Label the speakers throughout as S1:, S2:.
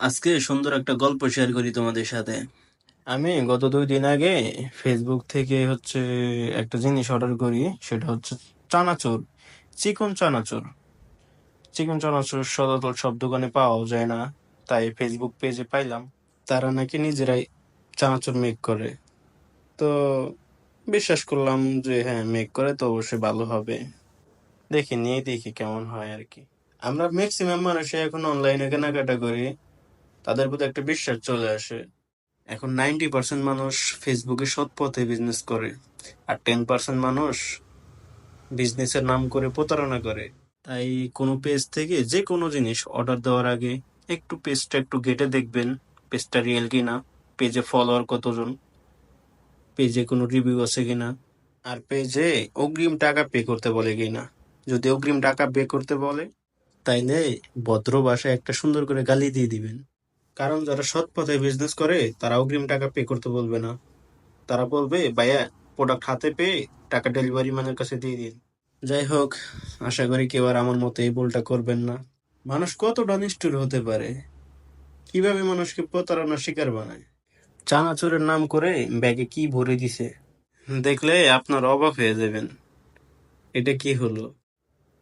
S1: আজকে সুন্দর একটা গল্প শেয়ার করি তোমাদের সাথে। আমি গত 2 দিন আগে ফেসবুক থেকে একটা জিনিস অর্ডার করি। সেটা হচ্ছে চানাচুর, চিকন চানাচুর। চিকন চানাচুর সচরাচর সব দোকানে পাওয়া যায় না, তাই ফেসবুক পেজে পাইলাম তারা নাকি নিজেরাই চানাচুর মেক করে। তো বিশ্বাস করলাম যে হ্যাঁ, মেক করে তো অবশ্যই ভালো হবে। দেখি নিয়ে দেখি কেমন হয় আর কি। আমরা ম্যাক্সিমাম মানুষই এখন অনলাইনে কেনাকাটা করি, তাদের প্রতি একটা বিশ্বাস চলে আসে। এখন 90% মানুষ ফেসবুকে সৎ পথে বিজনেস করে, আর 10% মানুষ বিজনেসের নাম করে প্রতারণা করে। তাই কোনো পেজ থেকে যে কোনো জিনিস অর্ডার দেওয়ার আগে একটু পেজটা একটু ঘেঁটে দেখবেন, পেজটা রিয়েল কিনা, পেজে ফলোয়ার কতজন, পেজে কোনো রিভিউ আছে কিনা, আর পেজে অগ্রিম টাকা পে করতে বলে কিনা। যদি অগ্রিম টাকা পে করতে বলে, তাইলে ভদ্র ভাষায় একটা সুন্দর করে গালি দিয়ে দিবেন। কারণ যারা সৎ পথে বিজনেস করে তারা অগ্রিম টাকা পে করতে বলবে না, তারা বলবে ভাইয়া প্রোডাক্ট হাতে পেয়ে টাকা ডেলিভারি ম্যানের কাছে দিয়ে দিন। যাই হোক, আশা করি কেউ আর আমার মতো এই ভুলটা করবেন না। মানুষ কতটা নিষ্ঠুর হতে পারে, কিভাবে মানুষকে প্রতারণার শিকার বানায়। চানাচুরের নাম করে ব্যাগে কি ভরে দিছে, দেখলে আপনার অবাক হয়ে যাবেন। এটা কি হলো?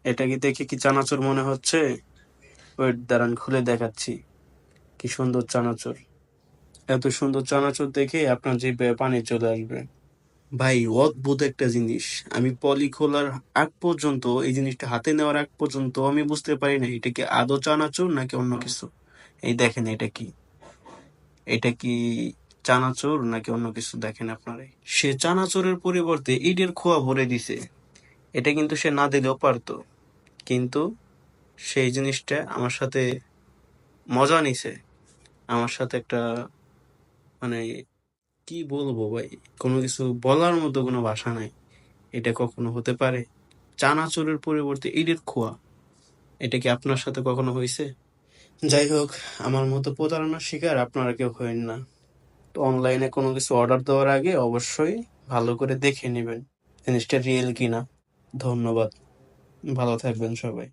S1: এটা কি দেখে কি চানাচুর মনে হচ্ছে? ওয়েট, দাঁড়ান খুলে দেখাচ্ছি। কি সুন্দর চানাচুর! এত সুন্দর চানাচুর দেখে আপনার জিভে পানি চলে আসবে। ভাই, অদ্ভুত একটা জিনিস। আমি পলি খোলার আগ পর্যন্ত, এই জিনিসটা হাতে নেওয়ার আগ পর্যন্ত আমি বুঝতে পারি না এটা কি আদৌ চানাচুর নাকি অন্য কিছু। এই দেখেন, এটা কি, এটা কি চানাচুর নাকি অন্য কিছু? দেখেন আপনারা, সে চানাচুরের পরিবর্তে ইটের খোয়া ভরে দিছে। এটা কিন্তু সে না দিলেও পারতো, কিন্তু সেই জিনিসটা আমার সাথে মজা নিছে। আমার সাথে একটা, মানে, কি বলবো ভাই, কোনো কিছু বলার মতো কোনো ভাষা নাই। এটা কখনো হতে পারে? চানাচুরের পরিবর্তে ইটের খোয়া, এটা কি আপনার সাথে কখনো হয়েছে? যাই হোক, আমার মতো প্রতারণার শিকার আপনারা কেউ হবেন না। তো অনলাইনে কোনো কিছু অর্ডার দেওয়ার আগে অবশ্যই ভালো করে দেখে নেবেন জিনিসটা রিয়েল কিনা। ধন্যবাদ, ভালো থাকবেন সবাই।